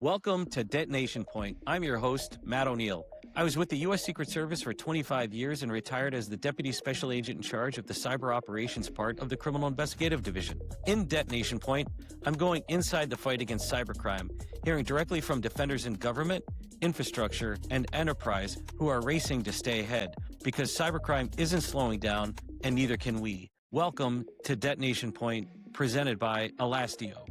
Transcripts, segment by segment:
Welcome to Detonation Point. I'm your host, Matt O'Neill. I was with the U.S. Secret Service for 25 years and retired as the Deputy Special Agent in charge of the Cyber Operations part of the Criminal Investigative Division. In Detonation Point, I'm going inside the fight against cybercrime, hearing directly from defenders in government, infrastructure, and enterprise who are racing to stay ahead, because cybercrime isn't slowing down, and neither can we. Welcome to Detonation Point, presented by Elastio.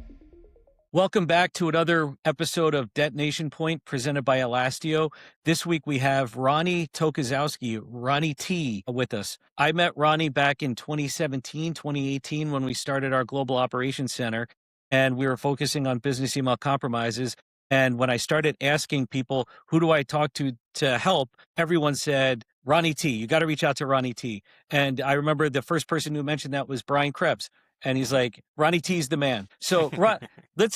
Welcome back to another episode of Detonation Point presented by Elastio. This week we have Ronnie Tokazowski, Ronnie T, with us. I met Ronnie back in 2017, 2018 when we started our Global Operations Center, and we were focusing on business email compromises. And when I started asking people, who do I talk to help, everyone said, Ronnie T, you got to reach out to Ronnie T. And I remember the first person who mentioned that was Brian Krebs. And he's like, Ronnie T's the man. So let's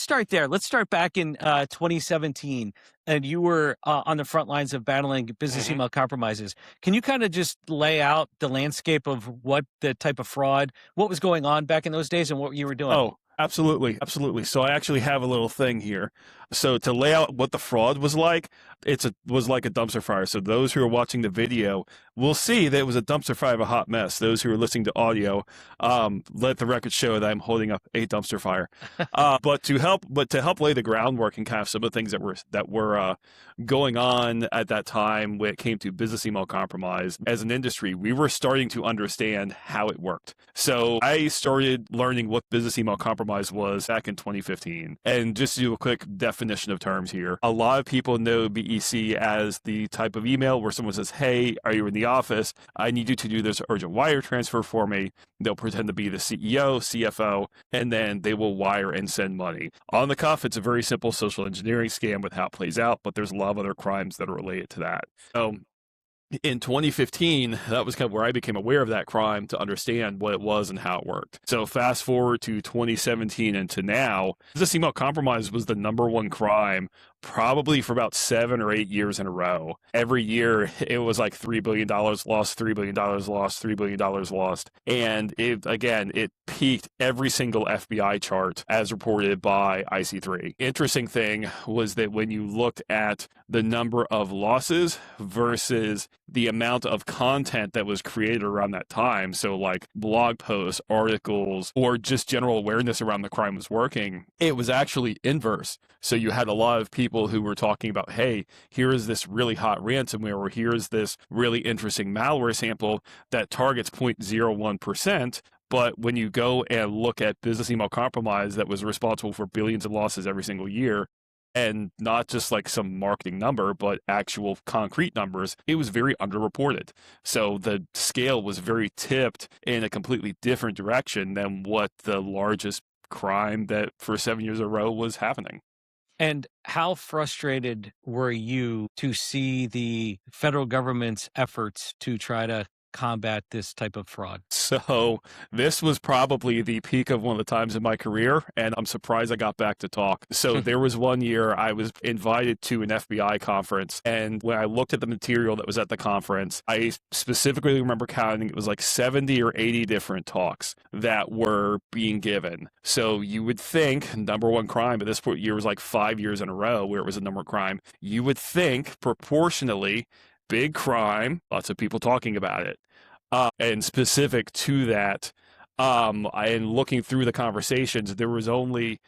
start there. Let's start back in 2017, and you were on the front lines of battling business email compromises. Can you kind of just lay out the landscape of what the type of fraud, what was going on back in those days, and what you were doing? Oh, absolutely. Absolutely. So I actually have a little thing here. So to lay out what the fraud was like, was like a dumpster fire. So those who are watching the video will see that it was a dumpster fire of a hot mess. Those who are listening to audio, let the record show that I'm holding up a dumpster fire. But to help lay the groundwork and kind of some of the things that were going on at that time when it came to business email compromise as an industry, we were starting to understand how it worked. So I started learning what business email compromise was back in 2015. And just to do a quick definition of terms here, a lot of people know BEC as the type of email where someone says, hey, are you in the office? I need you to do this urgent wire transfer for me. They'll pretend to be the CEO, CFO, and then they will wire and send money. On the cuff, it's a very simple social engineering scam with how it plays out, but there's a lot of other crimes that are related to that. So in 2015, that was kind of where I became aware of that crime to understand what it was and how it worked. So fast forward to 2017 and to now, business email compromise was the number one crime probably for about 7 or 8 years in a row. Every year, it was like $3 billion lost, $3 billion lost, $3 billion lost. And it peaked every single FBI chart as reported by IC3. Interesting thing was that when you looked at the number of losses versus the amount of content that was created around that time, so like blog posts, articles, or just general awareness around the crime was working, it was actually inverse. So you had a lot of people who were talking about, hey, here is this really hot ransomware, or here's this really interesting malware sample that targets 0.01%. But when you go and look at business email compromise that was responsible for billions of losses every single year, and not just like some marketing number, but actual concrete numbers, it was very underreported. So the scale was very tipped in a completely different direction than what the largest crime that for 7 years in a row was happening. And how frustrated were you to see the federal government's efforts to try to combat this type of fraud? So this was probably the peak of one of the times in my career, and I'm surprised I got back to talk. So there was one year I was invited to an FBI conference, and when I looked at the material that was at the conference, I specifically remember counting, it was like 70 or 80 different talks that were being given. So you would think number one crime, but this year was like 5 years in a row where it was a number one crime. You would think proportionally, big crime, lots of people talking about it. And specific to that, and looking through the conversations, there was only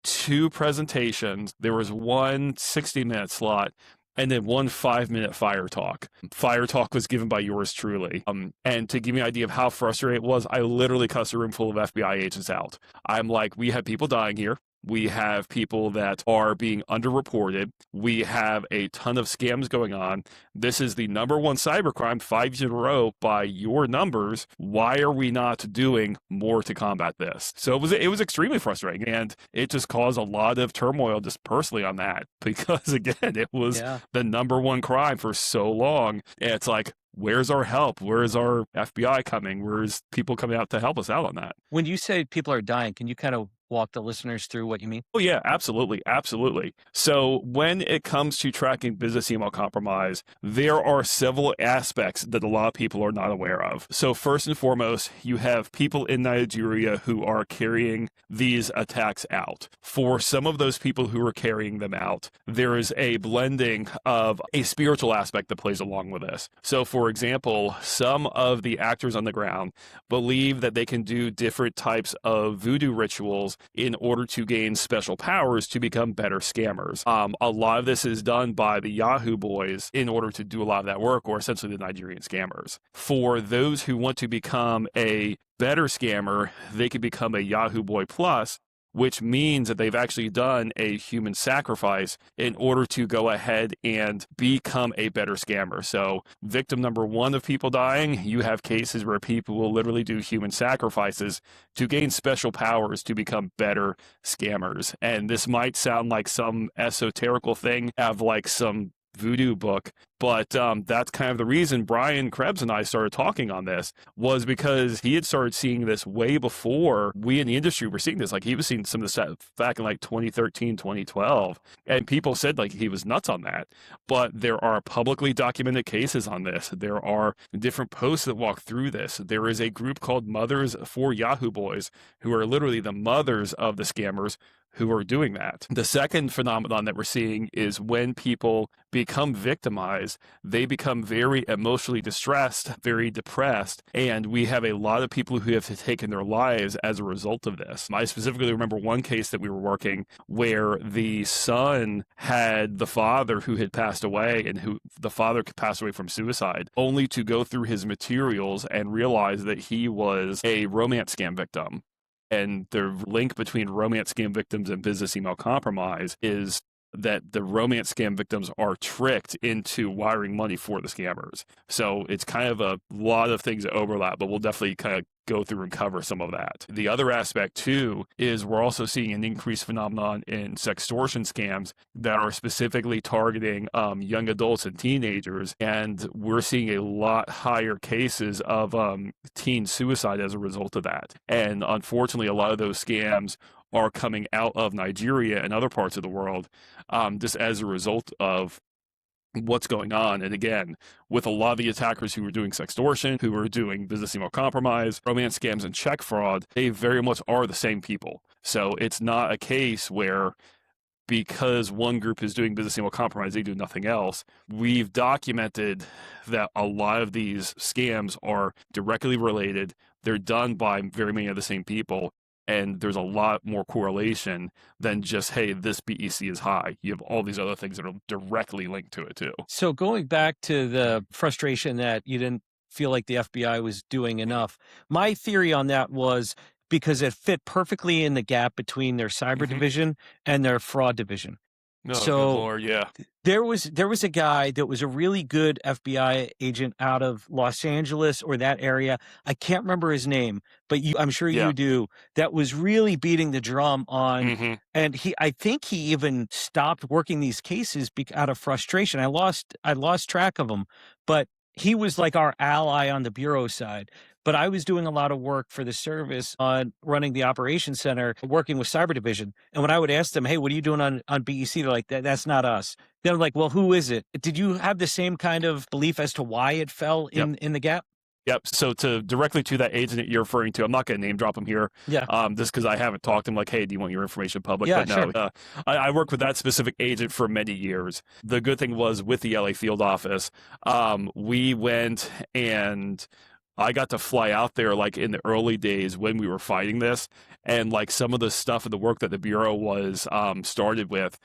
2 presentations. There was one 60-minute slot and then one 5-minute fire talk. Fire talk was given by yours truly. And to give you an idea of how frustrating it was, I literally cussed a room full of FBI agents out. I'm like, we have people dying here. We have people that are being underreported. We have a ton of scams going on. This is the number one cybercrime 5 years in a row by your numbers. Why are we not doing more to combat this? So it was extremely frustrating, and it just caused a lot of turmoil just personally on that, because again, it was the number one crime for so long. And it's like, where's our help? Where's our FBI coming? Where's people coming out to help us out on that? When you say people are dying, can you kind of walk the listeners through what you mean? Oh, yeah, absolutely. Absolutely. So when it comes to tracking business email compromise, there are several aspects that a lot of people are not aware of. So first and foremost, you have people in Nigeria who are carrying these attacks out. For some of those people who are carrying them out, there is a blending of a spiritual aspect that plays along with this. So for example, some of the actors on the ground believe that they can do different types of voodoo rituals in order to gain special powers to become better scammers. A lot of this is done by the Yahoo boys in order to do a lot of that work, or essentially the Nigerian scammers. For those who want to become a better scammer, they could become a Yahoo Boy Plus, which means that they've actually done a human sacrifice in order to go ahead and become a better scammer. So victim number one of people dying, you have cases where people will literally do human sacrifices to gain special powers to become better scammers. And this might sound like some esoterical thing of like some voodoo book, but that's kind of the reason Brian Krebs and I started talking on this, was because he had started seeing this way before we in the industry were seeing this. Like he was seeing some of this stuff back in like 2013, 2012, and people said like he was nuts on that. But there are publicly documented cases on this. There are different posts that walk through this. There is a group called Mothers for Yahoo Boys, who are literally the mothers of the scammers who are doing that. The second phenomenon that we're seeing is when people become victimized, they become very emotionally distressed, very depressed, and we have a lot of people who have taken their lives as a result of this. I specifically remember one case that we were working where the son had the father who had passed away, and who the father passed away from suicide, only to go through his materials and realize that he was a romance scam victim. And the link between romance scam victims and business email compromise is that the romance scam victims are tricked into wiring money for the scammers. So it's kind of a lot of things that overlap, but we'll definitely kind of go through and cover some of that. The other aspect too is we're also seeing an increased phenomenon in sextortion scams that are specifically targeting young adults and teenagers, and we're seeing a lot higher cases of teen suicide as a result of that. And unfortunately, a lot of those scams are coming out of Nigeria and other parts of the world just as a result of what's going on. And again, with a lot of the attackers who are doing sextortion, who are doing business email compromise, romance scams, and check fraud, they very much are the same people. So it's not a case where because one group is doing business email compromise, they do nothing else. We've documented that a lot of these scams are directly related. They're done by very many of the same people. And there's a lot more correlation than just, hey, this BEC is high. You have all these other things that are directly linked to it too. So going back to the frustration that you didn't feel like the FBI was doing enough, my theory on that was because it fit perfectly in the gap between their cyber division and their fraud division. No, So good Lord, yeah. there was a guy that was a really good FBI agent out of Los Angeles or that area. I can't remember his name, but I'm sure Yeah. you do. That was really beating the drum on, and I think he even stopped working these cases out of frustration. I lost track of him, but he was like our ally on the bureau side. But I was doing a lot of work for the service on running the operations center, working with cyber division. And when I would ask them, hey, what are you doing on BEC? They're like, that's not us. Then I'm like, well, who is it? Did you have the same kind of belief as to why it fell in the gap? Yep. So directly to that agent that you're referring to, I'm not going to name drop him here. Yeah. Just because I haven't talked to him like, hey, do you want your information public? Yeah, but no, sure. I worked with that specific agent for many years. The good thing was with the LA field office, we went and I got to fly out there like in the early days when we were fighting this, and like some of the stuff and the work that the Bureau was started with.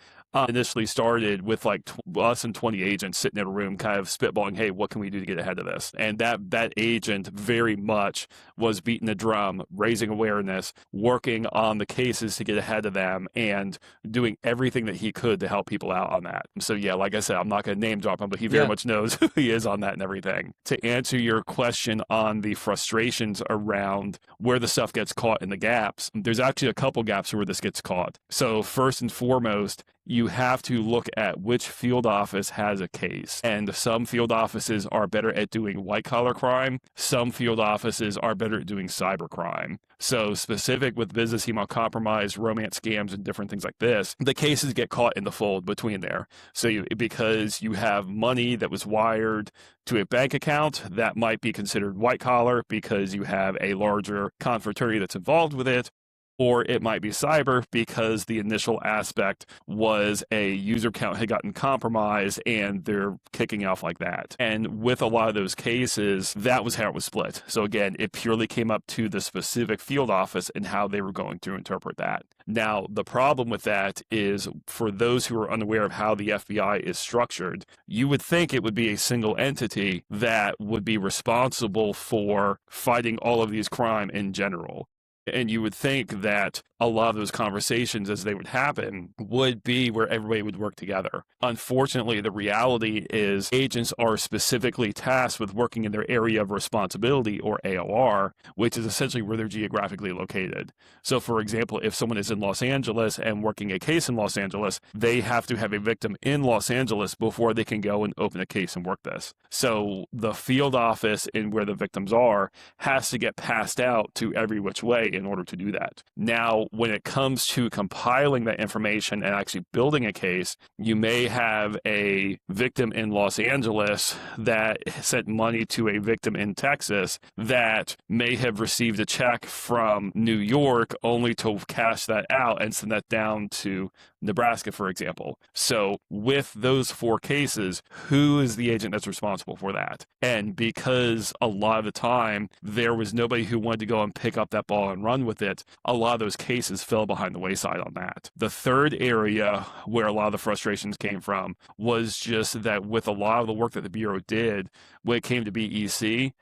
Initially started with like us and 20 agents sitting in a room kind of spitballing, hey, what can we do to get ahead of this? And that agent very much was beating the drum, raising awareness, working on the cases to get ahead of them, and doing everything that he could to help people out on that. So yeah, like I said, I'm not going to name drop him, but he very much knows who he is on that and everything. To answer your question on the frustrations around where the stuff gets caught in the gaps, there's actually a couple gaps where this gets caught. So first and foremost you have to look at which field office has a case. And some field offices are better at doing white-collar crime. Some field offices are better at doing cybercrime. So specific with business email compromise, romance scams, and different things like this, the cases get caught in the fold between there. So because you have money that was wired to a bank account, that might be considered white-collar because you have a larger confraternity that's involved with it. Or it might be cyber because the initial aspect was a user count had gotten compromised and they're kicking off like that. And with a lot of those cases, that was how it was split. So again, it purely came up to the specific field office and how they were going to interpret that. Now, the problem with that is for those who are unaware of how the FBI is structured, you would think it would be a single entity that would be responsible for fighting all of these crime in general. And you would think that a lot of those conversations as they would happen would be where everybody would work together. Unfortunately, the reality is agents are specifically tasked with working in their area of responsibility, or AOR, which is essentially where they're geographically located. So for example, if someone is in Los Angeles and working a case in Los Angeles, they have to have a victim in Los Angeles before they can go and open a case and work this. So the field office in where the victims are has to get passed out to every which way in order to do that. Now, when it comes to compiling that information and actually building a case, you may have a victim in Los Angeles that sent money to a victim in Texas that may have received a check from New York only to cash that out and send that down to Nebraska, for example. So with those 4 cases, who is the agent that's responsible for that? And because a lot of the time there was nobody who wanted to go and pick up that ball and run with it, a lot of those cases fell behind the wayside on that. The third area where a lot of the frustrations came from was just that with a lot of the work that the Bureau did when it came to BEC,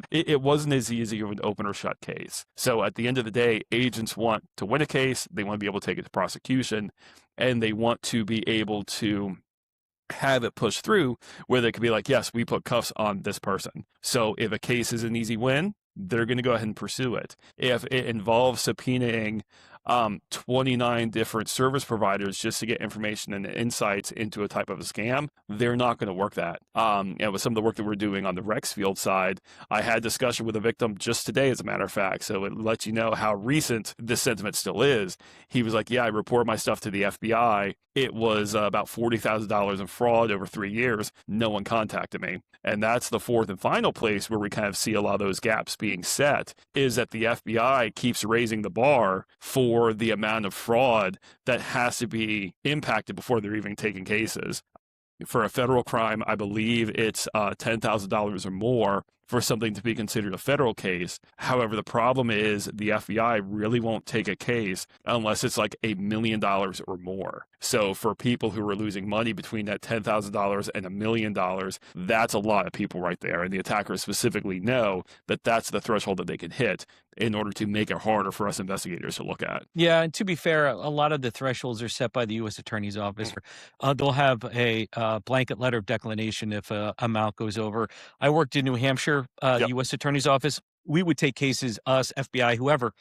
it wasn't as easy of an open or shut case. So at the end of the day, agents want to win a case, they want to be able to take it to prosecution, and they want to be able to have it pushed through where they could be like, yes, we put cuffs on this person. So if a case is an easy win, they're going to go ahead and pursue it. If it involves subpoenaing 29 different service providers just to get information and insights into a type of a scam, they're not going to work that. And with some of the work that we're doing on the Rexxfield side, I had a discussion with a victim just today, as a matter of fact. So it lets you know how recent this sentiment still is. He was like, yeah, I report my stuff to the FBI. It was about $40,000 in fraud over 3 years. No one contacted me. And that's the fourth and final place where we kind of see a lot of those gaps being set, is that the FBI keeps raising the bar for the amount of fraud that has to be impacted before they're even taking cases. For a federal crime, I believe it's $10,000 or more for something to be considered a federal case. However, the problem is the FBI really won't take a case unless it's like $1 million or more. So for people who are losing money between that $10,000 and $1 million, that's a lot of people right there. And the attackers specifically know that that's the threshold that they can hit in order to make it harder for us investigators to look at. Yeah, and to be fair, a lot of the thresholds are set by the U.S. Attorney's Office. They'll have a blanket letter of declination if an amount goes over. I worked in New Hampshire, U.S. Attorney's Office. We would take cases, us, FBI, whoever.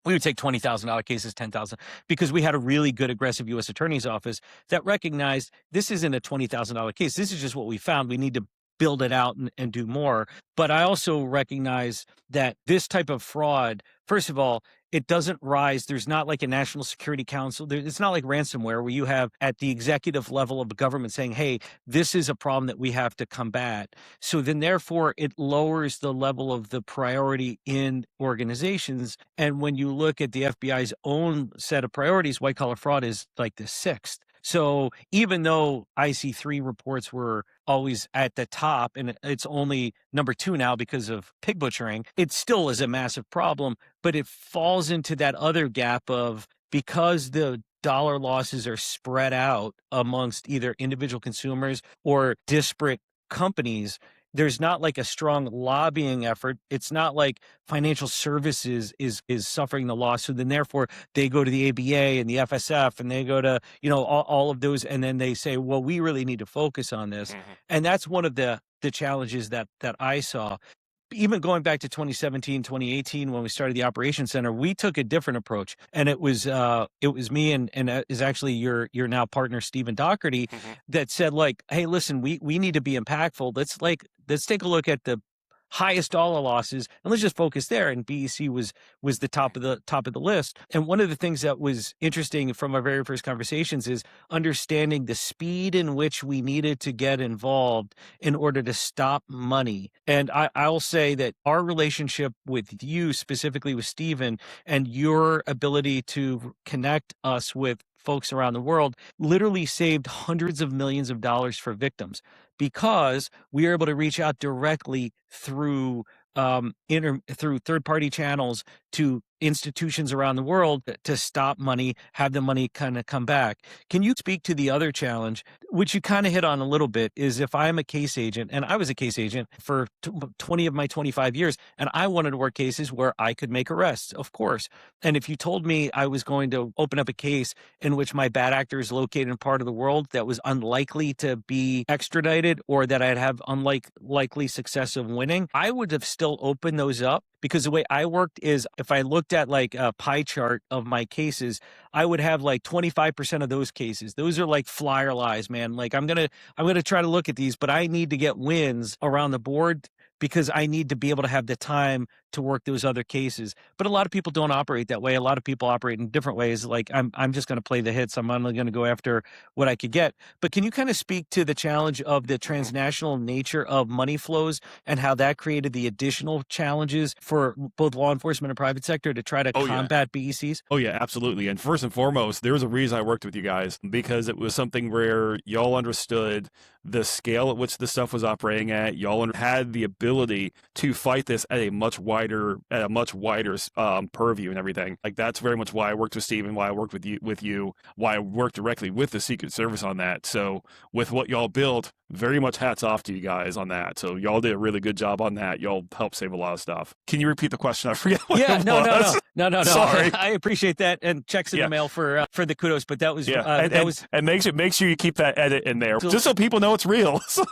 We would take $20,000 cases, $10,000, because we had a really good, aggressive U.S. Attorney's Office that recognized this isn't a $20,000 case. This is just what we found. We need to build it out and do more. But I also recognize that this type of fraud, first of all, it doesn't rise. There's not like a National Security Council. It's not like ransomware where you have at the executive level of the government saying, hey, this is a problem that we have to combat. So then therefore it lowers the level of the priority in organizations. And when you look at the FBI's own set of priorities, white collar fraud is like the 6th. So even though IC3 reports were always at the top, and it's only number 2 now because of pig butchering, it still is a massive problem, but it falls into that other gap of, because the dollar losses are spread out amongst either individual consumers or disparate companies, there's not like a strong lobbying effort. It's not like financial services is suffering the loss. So then therefore they go to the ABA and the FSF and they go to, all of those. And then they say, well, we really need to focus on this. And that's one of the challenges that I saw. even going back to 2017, 2018, when we started the operations center, we took a different approach. And it was me and is actually your now partner, Stephen Doherty, that said, like, hey, listen, we need to be impactful. Let's take a look at the highest dollar losses and let's just focus there. And BEC was the top of the list. And one of the things that was interesting from our very first conversations is understanding the speed in which we needed to get involved in order to stop money. And I'll say that our relationship with you, specifically with Stephen, and your ability to connect us with folks around the world literally saved hundreds of millions of dollars for victims, because we were able to reach out directly through through third-party channels to institutions around the world to stop money, have the money kind of come back. Can you speak to the other challenge, which you kind of hit on a little bit, is if I'm a case agent, and I was a case agent for 20 of my 25 years, and I wanted to work cases where I could make arrests, of course. And if you told me I was going to open up a case in which my bad actor is located in a part of the world that was unlikely to be extradited, or that I'd have unlikely success of winning, I would have still opened those up, because the way I worked is if I looked at like a pie chart of my cases, I would have like 25% of those cases. Those are like flyer lies, man. Like I'm going to try to look at these, but I need to get wins around the board because I need to be able to have the time to work those other cases. But a lot of people don't operate that way. A lot of people operate in different ways. Like I'm just going to play the hits. I'm only going to go after what I could get. But can you kind of speak to the challenge of the transnational nature of money flows and how that created the additional challenges for both law enforcement and private sector to try to combat BECs? Oh yeah, absolutely. And first and foremost, there was a reason I worked with you guys, because it was something where y'all understood the scale at which the stuff was operating at. Y'all had the ability to fight this at a much wider purview and everything. Like that's very much why I worked with Stephen, why I worked with you, why I worked directly with the Secret Service on that. So with what y'all built, very much hats off to you guys on that. So y'all did a really good job on that. Y'all helped save a lot of stuff. Can you repeat the question? I forget what it was. No. Sorry. I appreciate that, and checks in the mail for the kudos. But that was and make sure you keep that edit in there, just so people know it's real. So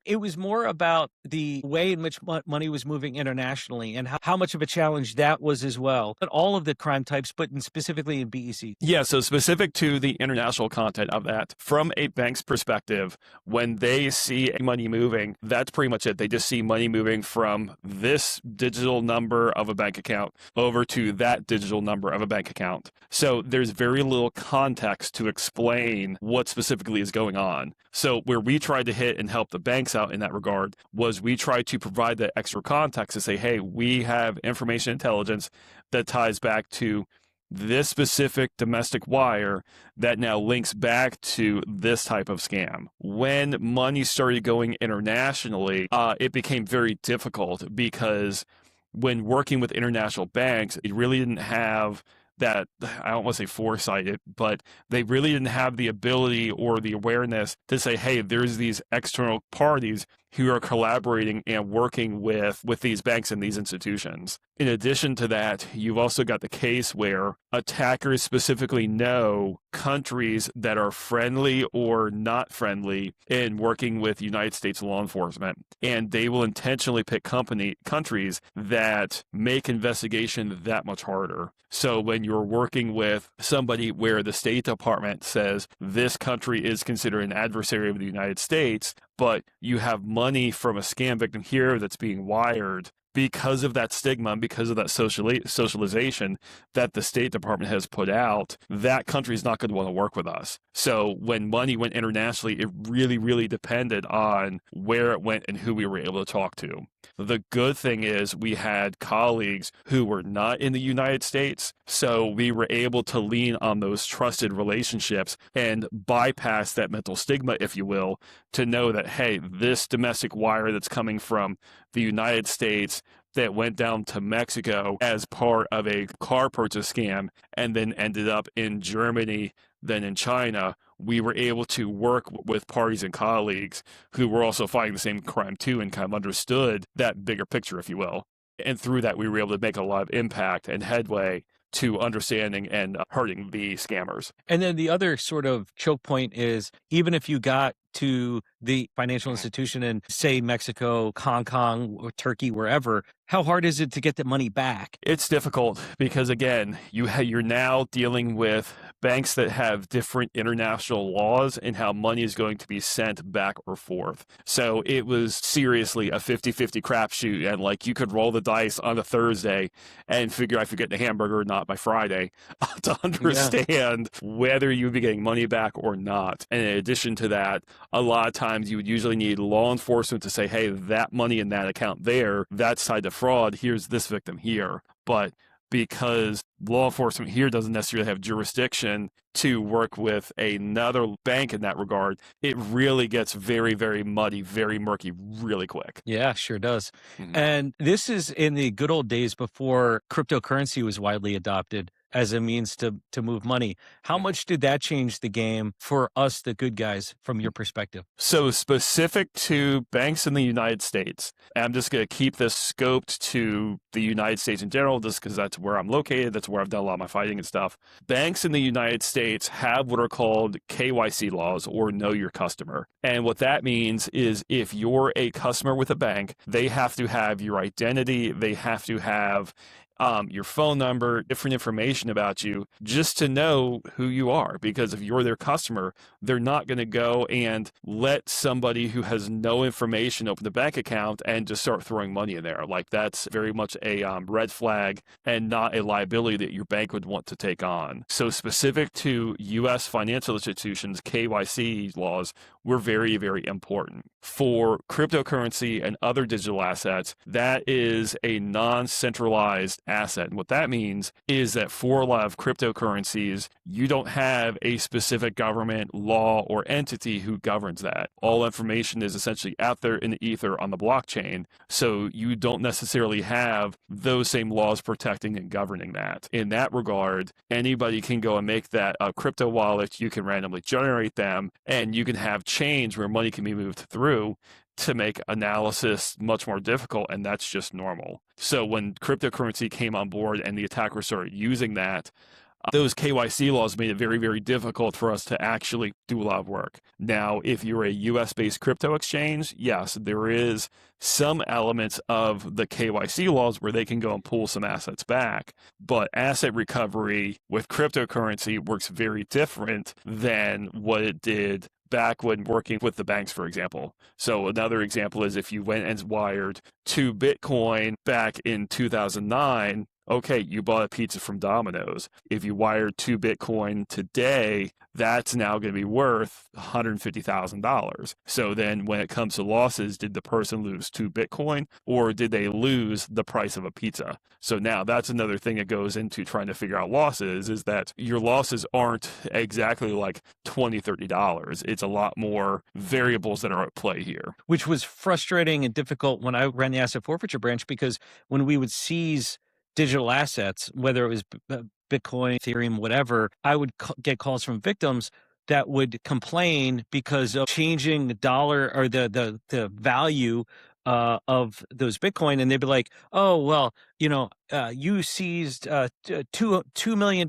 it was more about the way in which money was moving internationally and how much of a challenge that was as well. But all of the crime types, but specifically in BEC. Yeah. So specific to the international content of that, from a bank's perspective, when they see money moving, that's pretty much it. They just see money moving from this digital number of a bank account over to that digital number of a bank account. So there's very little context to explain what specifically is going on. So where we tried to hit and help the banks out in that regard was we tried to provide that extra context to say, hey, we have information intelligence that ties back to this specific domestic wire that now links back to this type of scam. When money started going internationally, it became very difficult, because when working with international banks, it really didn't have that, I don't want to say foresight, but they really didn't have the ability or the awareness to say, hey, there's these external parties who are collaborating and working with these banks and these institutions. In addition to that, you've also got the case where attackers specifically know countries that are friendly or not friendly in working with United States law enforcement, and they will intentionally pick countries that make investigation that much harder. So when you're working with somebody where the State Department says this country is considered an adversary of the United States, but you have money from a scam victim here that's being wired, because of that stigma and because of that socialization that the State Department has put out, that country is not going to want to work with us. So when money went internationally, it really, really depended on where it went and who we were able to talk to. The good thing is we had colleagues who were not in the United States, so we were able to lean on those trusted relationships and bypass that mental stigma, if you will, to know that, hey, this domestic wire that's coming from the United States that went down to Mexico as part of a car purchase scam and then ended up in Germany, then in China, we were able to work with parties and colleagues who were also fighting the same crime too, and kind of understood that bigger picture, if you will. And through that, we were able to make a lot of impact and headway to understanding and hurting the scammers. And then the other sort of choke point is, even if you got to the financial institution in, say, Mexico, Hong Kong, or Turkey, wherever, how hard is it to get the money back? It's difficult because, again, you're now dealing with banks that have different international laws and how money is going to be sent back or forth. So it was seriously a 50-50 crapshoot, and like you could roll the dice on a Thursday and figure if you're getting a hamburger or not by Friday to understand whether you would be getting money back or not. And in addition to that, a lot of times you would usually need law enforcement to say, hey, that money in that account there, that's tied to fraud, here's this victim here. But because law enforcement here doesn't necessarily have jurisdiction to work with another bank in that regard, it really gets very, very muddy, very murky really quick. Yeah, sure does. And this is in the good old days before cryptocurrency was widely adopted as a means to move money. How much did that change the game for us, the good guys, from your perspective? So specific to banks in the United States, I'm just going to keep this scoped to the United States in general, just because that's where I'm located. That's where I've done a lot of my fighting and stuff. Banks in the United States have what are called KYC laws, or know your customer. And what that means is if you're a customer with a bank, they have to have your identity. They have to have your phone number, different information about you, just to know who you are. Because if you're their customer, they're not going to go and let somebody who has no information open the bank account and just start throwing money in there. Like, that's very much a red flag and not a liability that your bank would want to take on. So specific to U.S. financial institutions, KYC laws were very, very important. For cryptocurrency and other digital assets, that is a non-centralized asset. And what that means is that for a lot of cryptocurrencies, you don't have a specific government, law, or entity who governs that. All information is essentially out there in the ether on the blockchain. So you don't necessarily have those same laws protecting and governing that. In that regard, anybody can go and make that a crypto wallet. You can randomly generate them, and you can have change where money can be moved through to make analysis much more difficult, and that's just normal. So when cryptocurrency came on board and the attackers started using that, those KYC laws made it very, very difficult for us to actually do a lot of work. Now, if you're a US-based crypto exchange, yes, there is some elements of the KYC laws where they can go and pull some assets back, but asset recovery with cryptocurrency works very different than what it did back when working with the banks, for example. So another example is if you went and wired 2 Bitcoin back in 2009, okay, you bought a pizza from Domino's. If you wired 2 Bitcoin today, that's now going to be worth $150,000. So then when it comes to losses, did the person lose 2 Bitcoin, or did they lose the price of a pizza? So now that's another thing that goes into trying to figure out losses, is that your losses aren't exactly like $20, $30. It's a lot more variables that are at play here. Which was frustrating and difficult when I ran the asset forfeiture branch, because when we would seize digital assets, whether it was Bitcoin, Ethereum, whatever, I would get calls from victims that would complain because of changing the dollar or the value of those Bitcoin, and they'd be like, "Oh, well, you seized $2 million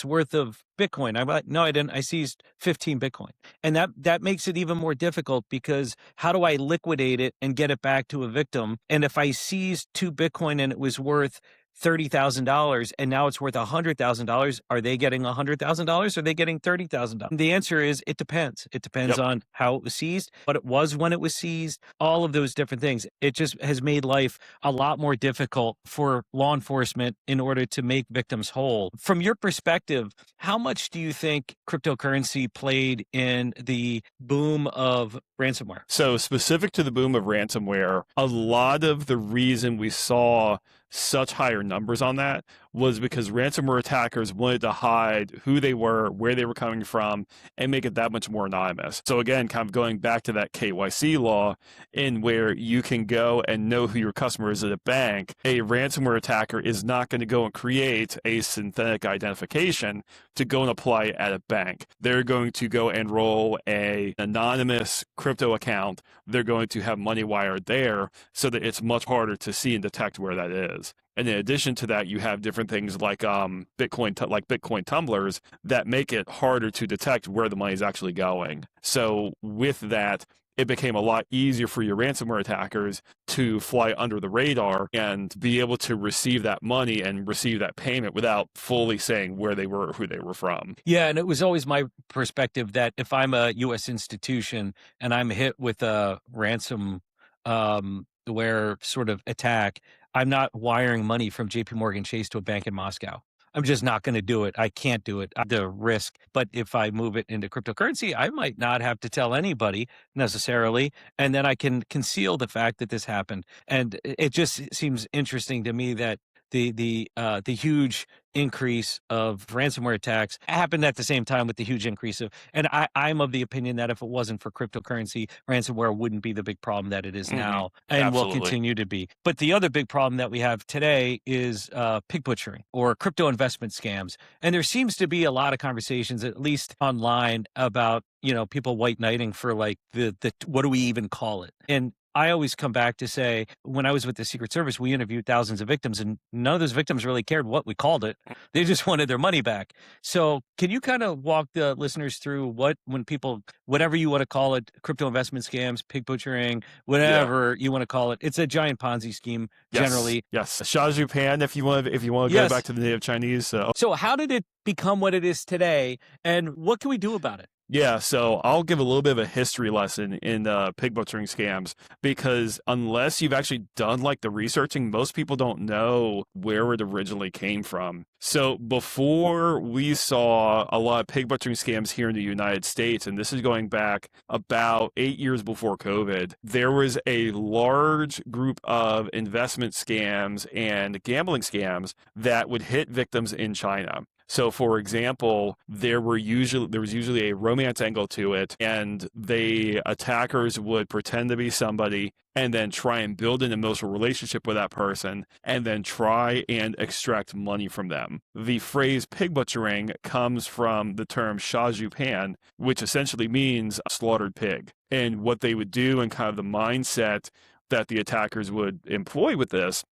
worth of Bitcoin." I'm like, "No, I didn't. I seized 15 Bitcoin," and that makes it even more difficult, because how do I liquidate it and get it back to a victim? And if I seized 2 Bitcoin and it was worth $30,000 and now it's worth $100,000, are they getting $100,000? Or are they getting $30,000? The answer is it depends. It depends on how it was seized, what it was when it was seized, all of those different things. It just has made life a lot more difficult for law enforcement in order to make victims whole. From your perspective, how much do you think cryptocurrency played in the boom of ransomware? So specific to the boom of ransomware, a lot of the reason we saw such higher numbers on that was because ransomware attackers wanted to hide who they were, where they were coming from, and make it that much more anonymous. So again, kind of going back to that KYC law, in where you can go and know who your customer is at a bank, a ransomware attacker is not going to go and create a synthetic identification to go and apply it at a bank. They're going to go and roll an anonymous crypto account. They're going to have money wired there so that it's much harder to see and detect where that is. And in addition to that, you have different things like Bitcoin tumblers that make it harder to detect where the money is actually going. So with that, it became a lot easier for your ransomware attackers to fly under the radar and be able to receive that money and receive that payment without fully saying where they were or who they were from. Yeah, and it was always my perspective that if I'm a U.S. institution and I'm hit with a where sort of attack, I'm not wiring money from JP Morgan Chase to a bank in Moscow. I'm just not going to do it. I can't do it. The risk. But if I move it into cryptocurrency, I might not have to tell anybody necessarily. And then I can conceal the fact that this happened. And it just seems interesting to me that the huge increase of ransomware attacks happened at the same time with the huge increase of, and I'm of the opinion that if it wasn't for cryptocurrency, ransomware wouldn't be the big problem that it is now and will continue to be. But the other big problem that we have today is pig butchering or crypto investment scams. And there seems to be a lot of conversations, at least online, about, people white knighting for like the what do we even call it? And I always come back to say, when I was with the Secret Service, we interviewed thousands of victims, and none of those victims really cared what we called it. They just wanted their money back. So can you kind of walk the listeners through when people, whatever you want to call it, crypto investment scams, pig butchering, whatever you want to call it, it's a giant Ponzi scheme generally. Yes. Shaojupan, if you want to go back to the native Chinese. So how did it become what it is today, and what can we do about it? Yeah, so I'll give a little bit of a history lesson in pig butchering scams, because unless you've actually done like the researching, most people don't know where it originally came from. So before we saw a lot of pig butchering scams here in the United States, and this is going back about 8 years before COVID, there was a large group of investment scams and gambling scams that would hit victims in China. So, for example, there was usually a romance angle to it, and the attackers would pretend to be somebody and then try and build an emotional relationship with that person and then try and extract money from them. The phrase pig butchering comes from the term shaojupan, which essentially means a slaughtered pig. And what they would do and kind of the mindset that the attackers would employ with this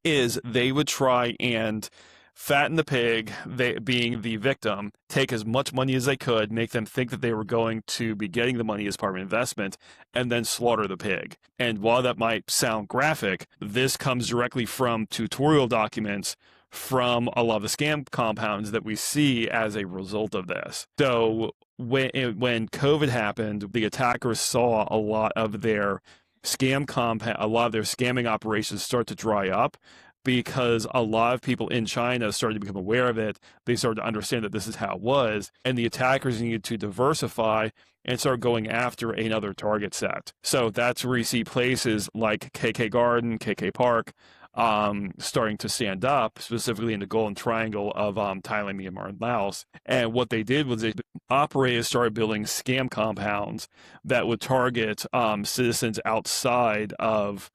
is they would try and fatten the pig, they being the victim, take as much money as they could, make them think that they were going to be getting the money as part of an investment, and then slaughter the pig. And while that might sound graphic, this comes directly from tutorial documents from a lot of the scam compounds that we see as a result of this. So when COVID happened, the attackers saw a lot of their scamming operations start to dry up, because a lot of people in China started to become aware of it. They started to understand that this is how it was, and the attackers needed to diversify and start going after another target set. So that's where you see places like KK Garden, KK Park, starting to stand up, specifically in the Golden Triangle of Thailand, Myanmar, and Laos. And what they did was operators started building scam compounds that would target citizens outside of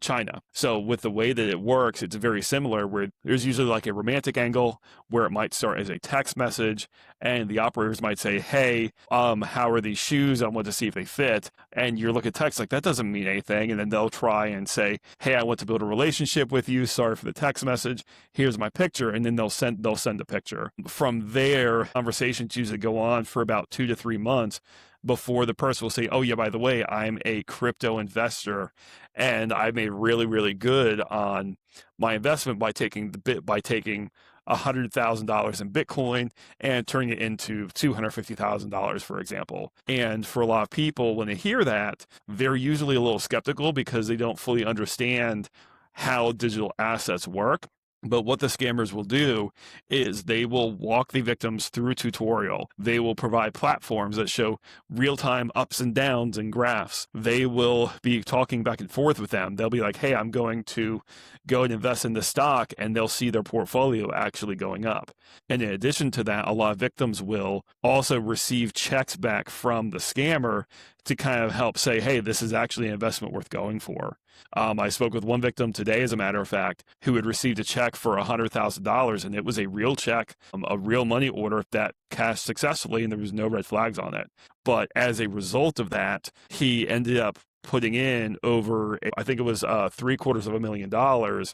China. So with the way that it works, it's very similar, where there's usually like a romantic angle where it might start as a text message, and the operators might say, hey, how are these shoes? I want to see if they fit. And you look at text like, that doesn't mean anything. And then they'll try and say, hey, I want to build a relationship with you. Sorry for the text message. Here's my picture. And then they'll send a picture. From there, conversations usually go on for about 2 to 3 months before the person will say, oh yeah, by the way, I'm a crypto investor and I made really, really good on my investment by taking $100,000 in Bitcoin and turning it into $250,000, for example. And for a lot of people, when they hear that, they're usually a little skeptical because they don't fully understand how digital assets work. But what the scammers will do is they will walk the victims through a tutorial. They will provide platforms that show real-time ups and downs and graphs. They will be talking back and forth with them. They'll be like, hey, I'm going to go and invest in the stock, and they'll see their portfolio actually going up. And in addition to that, a lot of victims will also receive checks back from the scammer to kind of help say, hey, this is actually an investment worth going for. I spoke with one victim today, as a matter of fact, who had received a check for $100,000, and it was a real check, a real money order that cashed successfully, and there was no red flags on it. But as a result of that, he ended up putting in over, I think it was $750,000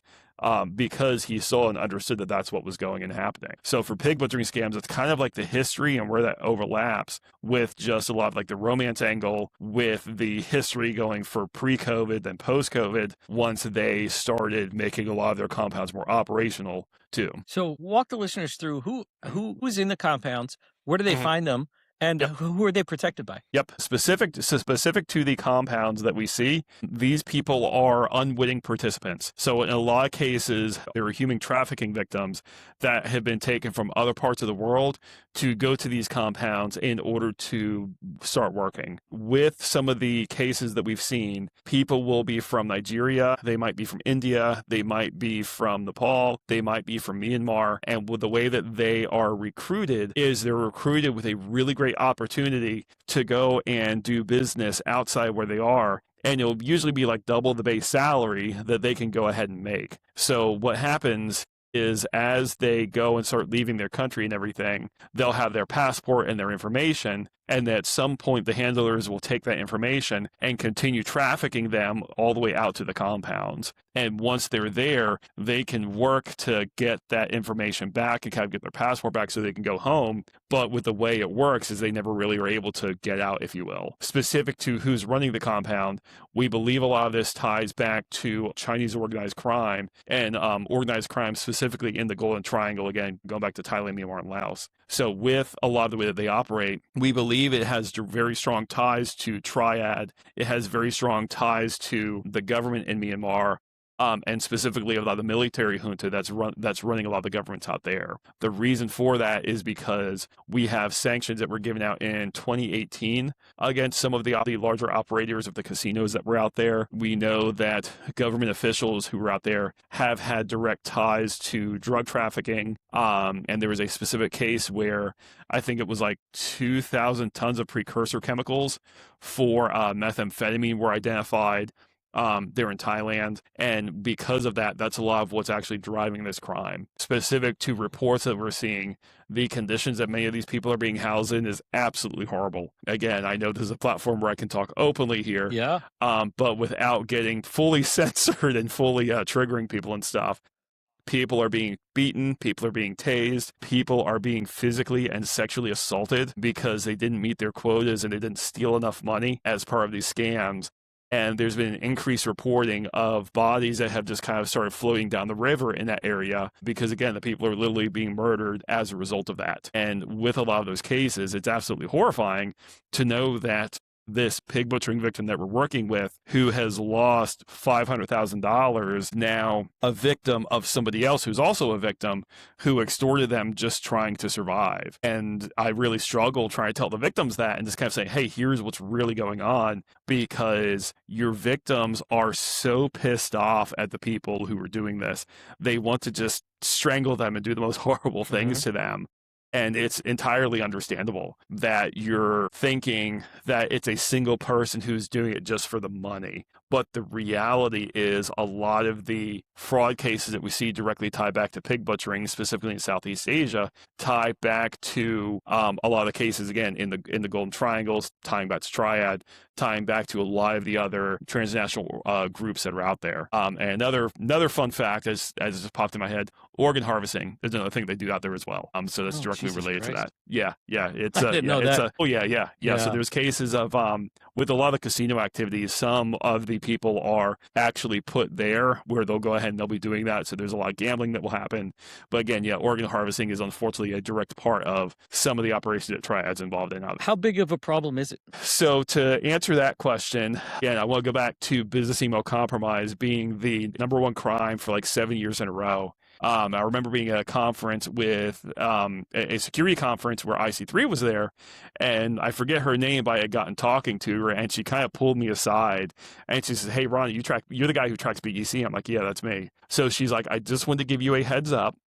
because he saw and understood that that's what was going and happening. So for pig butchering scams, it's kind of like the history and where that overlaps with just a lot of like the romance angle with the history going for pre-COVID and post-COVID once they started making a lot of their compounds more operational too. So walk the listeners through who's in the compounds, where do they find them, and who are they protected by? Yep. Specific to the compounds that we see, these people are unwitting participants. So in a lot of cases, there are human trafficking victims that have been taken from other parts of the world to go to these compounds in order to start working. With some of the cases that we've seen, people will be from Nigeria, they might be from India, they might be from Nepal, they might be from Myanmar, and with the way that they are recruited is they're recruited with a really great opportunity to go and do business outside where they are, and it'll usually be like double the base salary that they can go ahead and make. So what happens is as they go and start leaving their country and everything, they'll have their passport and their information, and at some point the handlers will take that information and continue trafficking them all the way out to the compounds. And once they're there, they can work to get that information back and kind of get their passport back so they can go home. But with the way it works is they never really are able to get out, if you will. Specific to who's running the compound, we believe a lot of this ties back to Chinese organized crime and organized crime specifically in the Golden Triangle, again, going back to Thailand, Myanmar, and Laos. So with a lot of the way that they operate, we believe it has very strong ties to Triad. It has very strong ties to the government in Myanmar. And specifically a lot of the military junta that's running a lot of the governments out there. The reason for that is because we have sanctions that were given out in 2018 against some of the larger operators of the casinos that were out there. We know that government officials who were out there have had direct ties to drug trafficking. And there was a specific case where I think it was like 2,000 tons of precursor chemicals for methamphetamine were identified. They're in Thailand, and because of that, that's a lot of what's actually driving this crime. Specific to reports that we're seeing, the conditions that many of these people are being housed in is absolutely horrible. Again, I know this is a platform where I can talk openly here, but without getting fully censored and fully triggering people and stuff. People are being beaten, people are being tased, people are being physically and sexually assaulted because they didn't meet their quotas and they didn't steal enough money as part of these scams. And there's been an increased reporting of bodies that have just kind of started floating down the river in that area because, again, the people are literally being murdered as a result of that. And with a lot of those cases, it's absolutely horrifying to know that this pig butchering victim that we're working with, who has lost $500,000, now a victim of somebody else who's also a victim who extorted them just trying to survive. And I really struggle trying to tell the victims that and just kind of say, hey, here's what's really going on, because your victims are so pissed off at the people who are doing this. They want to just strangle them and do the most horrible things to them. And it's entirely understandable that you're thinking that it's a single person who's doing it just for the money. But the reality is a lot of the fraud cases that we see directly tie back to pig butchering, specifically in Southeast Asia, tie back to a lot of the cases, again, in the Golden Triangles, tying back to Triad, tying back to a lot of the other transnational groups that are out there. And another fun fact, as it just popped in my head, organ harvesting is another thing they do out there as well. So that's directly related to that. Yeah. It's I didn't know that. So there's cases of with a lot of casino activities, some of the people are actually put there where they'll go ahead and they'll be doing that. So there's a lot of gambling that will happen. But again, organ harvesting is unfortunately a direct part of some of the operations that Triad's involved in. How big of a problem is it? So to answer that question, again, I want to go back to business email compromise being the number one crime for like 7 years in a row. I remember being at a conference with a security conference where IC3 was there, and I forget her name, but I had gotten talking to her, and she kind of pulled me aside, and she says, "Hey, Ronnie, you're the guy who tracks BEC." I'm like, "Yeah, that's me." So she's like, "I just wanted to give you a heads up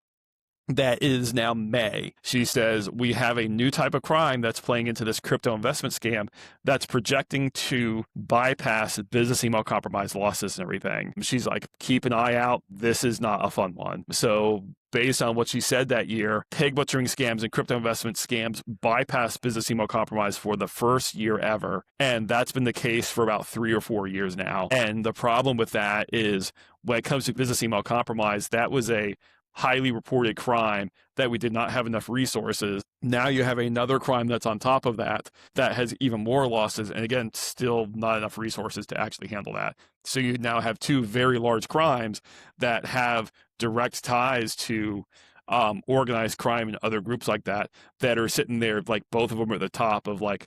that is now May. She says, we have a new type of crime that's playing into this crypto investment scam that's projecting to bypass business email compromise losses and everything. She's like, keep an eye out. This is not a fun one. So based on what she said that year, pig butchering scams and crypto investment scams bypass business email compromise for the first year ever. And that's been the case for about 3 or 4 years now. And the problem with that is when it comes to business email compromise, that was a highly reported crime that we did not have enough resources. Now you have another crime that's on top of that that has even more losses, and again, still not enough resources to actually handle that. So you now have 2 very large crimes that have direct ties to organized crime and other groups like that are sitting there, like both of them are at the top of like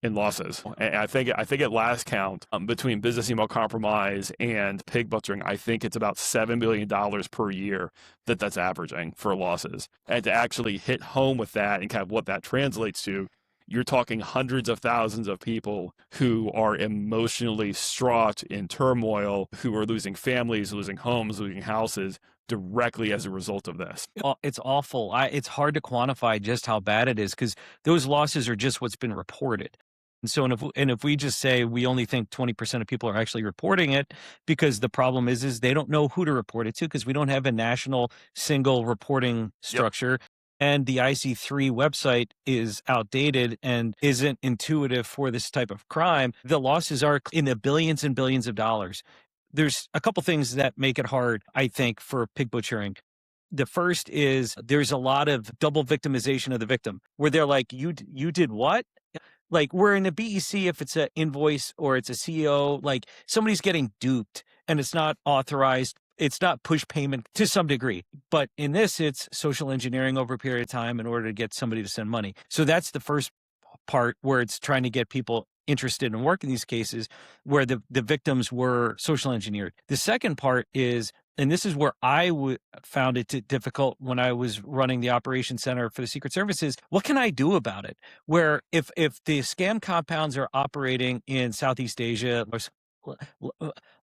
in losses. And I think at last count, between business email compromise and pig butchering, I think it's about $7 billion per year that's averaging for losses. And to actually hit home with that and kind of what that translates to, you're talking hundreds of thousands of people who are emotionally distraught, in turmoil, who are losing families, losing homes, losing houses directly as a result of this. It's awful. It's hard to quantify just how bad it is because those losses are just what's been reported. And so, if we just say we only think 20% of people are actually reporting it, because the problem is they don't know who to report it to because we don't have a national single reporting structure. Yep. And the IC3 website is outdated and isn't intuitive for this type of crime. The losses are in the billions and billions of dollars. There's a couple things that make it hard, I think, for pig butchering. The first is there's a lot of double victimization of the victim where they're like, you did what? Like, we're in a BEC, if it's an invoice or it's a CEO, like somebody's getting duped and it's not authorized. It's not push payment to some degree. But in this, it's social engineering over a period of time in order to get somebody to send money. So that's the first part where it's trying to get people interested in work in these cases where the victims were social engineered. The second part is, and this is where I found it difficult when I was running the operations center for the Secret Service, is what can I do about it? Where if the scam compounds are operating in Southeast Asia,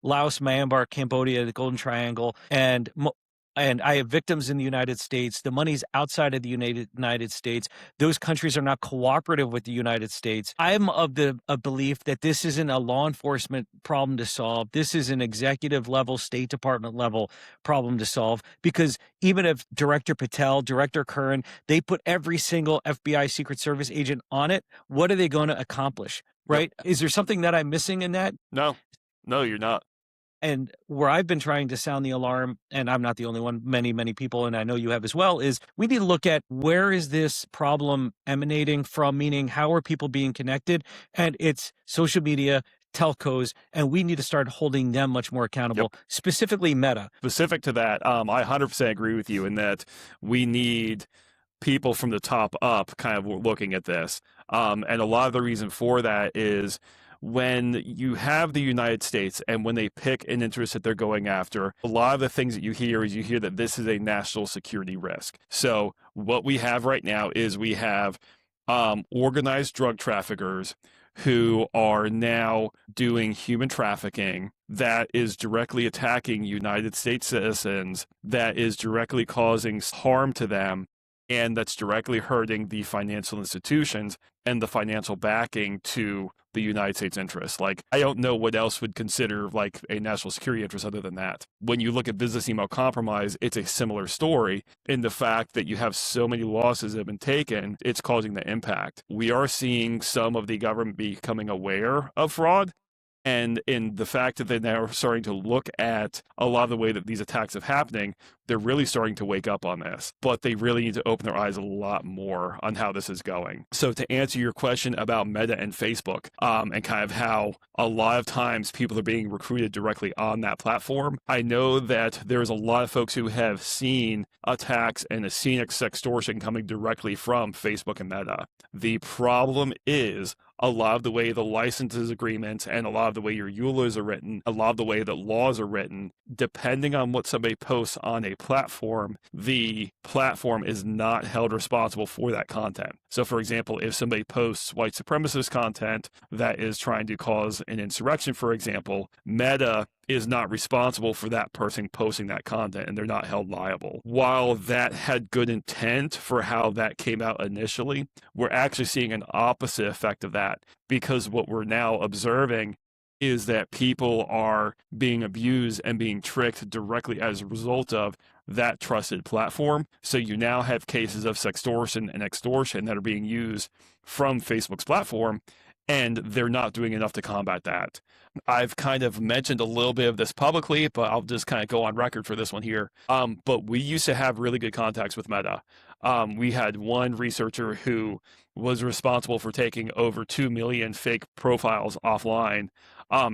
Laos, Myanmar, Cambodia, the Golden Triangle, and I have victims in the United States. The money's outside of the United States. Those countries are not cooperative with the United States. I'm of the belief that this isn't a law enforcement problem to solve. This is an executive level, State Department level problem to solve, because even if Director Patel, Director Curran, they put every single FBI Secret Service agent on it, what are they going to accomplish, right? Yep. Is there something that I'm missing in that? No, you're not. And where I've been trying to sound the alarm, and I'm not the only one, many, many people, and I know you have as well, is we need to look at where is this problem emanating from, meaning how are people being connected? And it's social media, telcos, and we need to start holding them much more accountable, specifically Meta. Specific to that, I 100% agree with you in that we need people from the top up kind of looking at this. And a lot of the reason for that is when you have the United States and when they pick an interest that they're going after, a lot of the things that you hear that this is a national security risk. So what we have right now is we have organized drug traffickers who are now doing human trafficking that is directly attacking United States citizens, that is directly causing harm to them, and that's directly hurting the financial institutions and the financial backing to the United States interests. Like, I don't know what else would consider like a national security interest other than that. When you look at business email compromise, it's a similar story in the fact that you have so many losses that have been taken, it's causing the impact. We are seeing some of the government becoming aware of fraud. And in the fact that they're now starting to look at a lot of the way that these attacks are happening, they're really starting to wake up on this. But they really need to open their eyes a lot more on how this is going. So to answer your question about Meta and Facebook, and kind of how a lot of times people are being recruited directly on that platform, I know that there's a lot of folks who have seen attacks and have seen sextortion coming directly from Facebook and Meta. The problem is a lot of the way the licenses agreements and a lot of the way your EULAs are written, a lot of the way that laws are written, depending on what somebody posts on a platform, the platform is not held responsible for that content. So, for example, if somebody posts white supremacist content that is trying to cause an insurrection, for example, Meta is not responsible for that person posting that content, and they're not held liable. While that had good intent for how that came out initially, we're actually seeing an opposite effect of that, because what we're now observing is that people are being abused and being tricked directly as a result of that trusted platform. So you now have cases of sextortion and extortion that are being used from Facebook's platform, and they're not doing enough to combat that. I've kind of mentioned a little bit of this publicly, but I'll just kind of go on record for this one here. But we used to have really good contacts with Meta. We had one researcher who was responsible for taking over 2 million fake profiles offline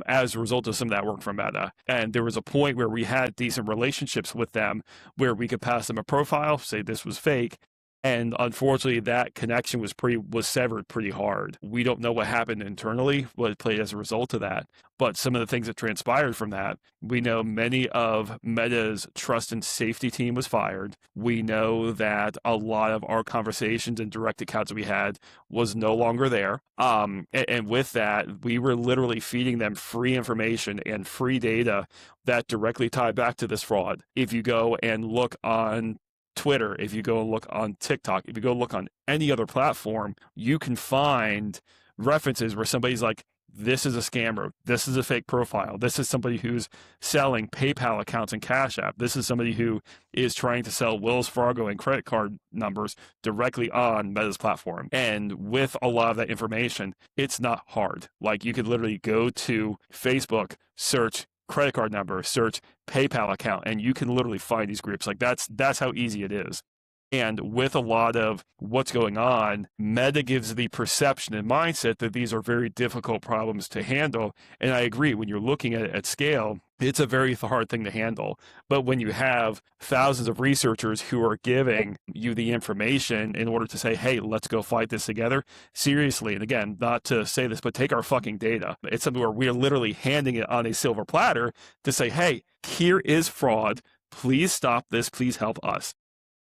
as a result of some of that work from Meta. And there was a point where we had decent relationships with them where we could pass them a profile, say this was fake. And unfortunately, that connection was severed pretty hard. We don't know what happened internally, what played as a result of that. But some of the things that transpired from that, we know many of Meta's trust and safety team was fired. We know that a lot of our conversations and direct accounts we had was no longer there. And with that, we were literally feeding them free information and free data that directly tied back to this fraud. If you go and look on Twitter, if you go and look on TikTok, if you go look on any other platform, you can find references where somebody's like, this is a scammer, this is a fake profile, this is somebody who's selling PayPal accounts and Cash App, this is somebody who is trying to sell Wells Fargo and credit card numbers directly on Meta's platform. And with a lot of that information, it's not hard. Like, you could literally go to Facebook, search credit card number, search PayPal account, and you can literally find these groups. Like, that's how easy it is. And with a lot of what's going on, Meta gives the perception and mindset that these are very difficult problems to handle. And I agree, when you're looking at it at scale, it's a very hard thing to handle. But when you have thousands of researchers who are giving you the information in order to say, hey, let's go fight this together, seriously, and again, not to say this, but take our fucking data. It's something where we're literally handing it on a silver platter to say, hey, here is fraud. Please stop this. Please help us.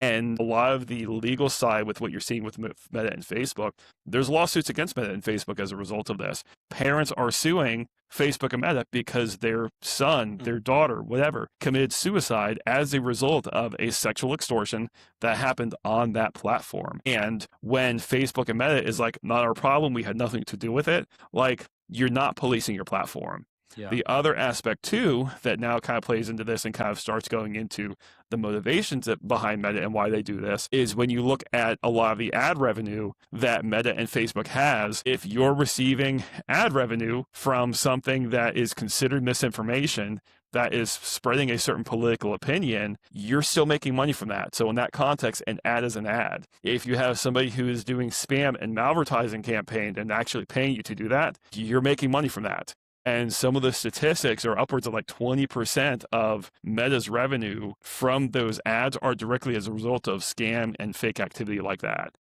And a lot of the legal side with what you're seeing with Meta and Facebook, there's lawsuits against Meta and Facebook as a result of this. Parents are suing Facebook and Meta because their son, their daughter, whatever, committed suicide as a result of a sexual extortion that happened on that platform. And when Facebook and Meta is like, not our problem, we had nothing to do with it, like, you're not policing your platform. Yeah. The other aspect too that now kind of plays into this and kind of starts going into the motivations behind Meta and why they do this is when you look at a lot of the ad revenue that Meta and Facebook has, if you're receiving ad revenue from something that is considered misinformation, that is spreading a certain political opinion, you're still making money from that. So in that context, an ad is an ad. If you have somebody who is doing spam and malvertising campaign and actually paying you to do that, you're making money from that. And some of the statistics are upwards of like 20% of Meta's revenue from those ads are directly as a result of scam and fake activity like that.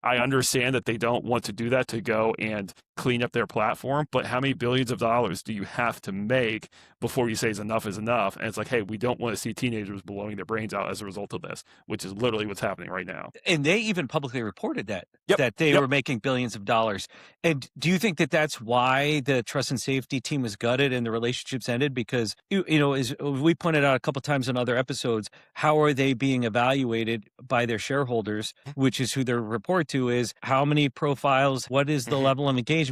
I understand that they don't want to do that to go and clean up their platform, but how many billions of dollars do you have to make before you say enough is enough? And it's like, hey, we don't want to see teenagers blowing their brains out as a result of this, which is literally what's happening right now. And they even publicly reported that, that they were making billions of dollars. And do you think that that's why the trust and safety team was gutted and the relationships ended? Because, you know, as we pointed out a couple of times in other episodes, how are they being evaluated by their shareholders, which is who their report to is how many profiles, what is the level of engagement?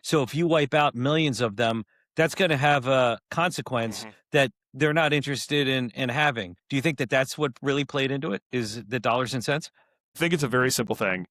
So if you wipe out millions of them, that's going to have a consequence that they're not interested in having. Do you think that that's what really played into it, is the dollars and cents? I think it's a very simple thing.